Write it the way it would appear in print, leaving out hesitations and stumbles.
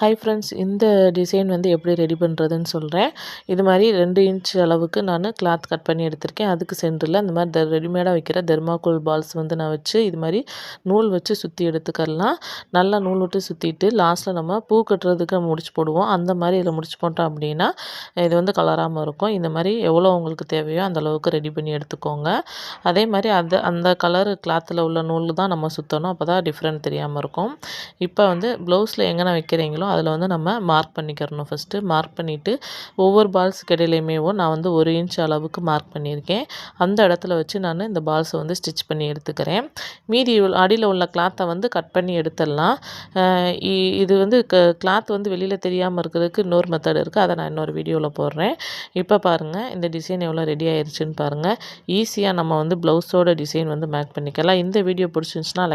Hi friends, இந்த design வந்து எப்படி ரெடி பண்ணுறதுன்னு சொல்கிறேன். இது மாதிரி 2 இன்ச் அளவுக்கு நான் கிளாத் கட் பண்ணி எடுத்திருக்கேன். அதுக்கு சென்டரில் இந்த மாதிரி ரெடிமேடாக வைக்கிற தெர்மாக்கோல் பால்ஸ் வந்து நான் வச்சு இது மாதிரி நூல் வச்சு சுற்றி எடுத்துக்கலாம். நல்லா நூல் விட்டு சுற்றிட்டு லாஸ்ட்டில் நம்ம பூ கட்டுறதுக்கு முடிச்சு போடுவோம். அந்த மாதிரி இதில் முடிச்சு போட்டோம் அப்படின்னா இது வந்து கலராமல் இருக்கும். இந்த மாதிரி எவ்வளோ உங்களுக்கு தேவையோ அந்த அளவுக்கு ரெடி பண்ணி எடுத்துக்கோங்க. அதே மாதிரி அந்த கலர் கிளாத்தில் உள்ள நூல் தான் நம்ம சுற்றணும். அப்போ தான் டிஃப்ரெண்ட் தெரியாமல் இருக்கும். இப்போ வந்து ப்ளவுஸில் எங்கே வைக்கிறீங்களோ அதில் வந்து நம்ம மார்க் பண்ணிக்கிறணும். ஃபஸ்ட்டு மார்க் பண்ணிவிட்டு ஒவ்வொரு பால்ஸுக்கு இடையிலையுமே நான் வந்து 1 இன்ச் அளவுக்கு மார்க் பண்ணியிருக்கேன். அந்த இடத்துல வச்சு நான் இந்த பால்ஸை வந்து ஸ்டிச் பண்ணி எடுத்துக்கிறேன். மீதி அடியில் உள்ள கிளாத்தை வந்து கட் பண்ணி எடுத்துடலாம். இது வந்து கிளாத் வந்து வெளியில் தெரியாமல் இருக்கிறதுக்கு இன்னொரு மெத்தட் இருக்குது. அதை நான் இன்னொரு வீடியோவில் போடுறேன். இப்போ பாருங்கள், இந்த டிசைன் எவ்வளோ ரெடி ஆயிடுச்சுன்னு பாருங்கள். ஈஸியாக நம்ம வந்து ப்ளவுஸோட டிசைன் வந்து மேக் பண்ணிக்கலாம். இந்த வீடியோ பிடிச்சிருந்துச்சுன்னா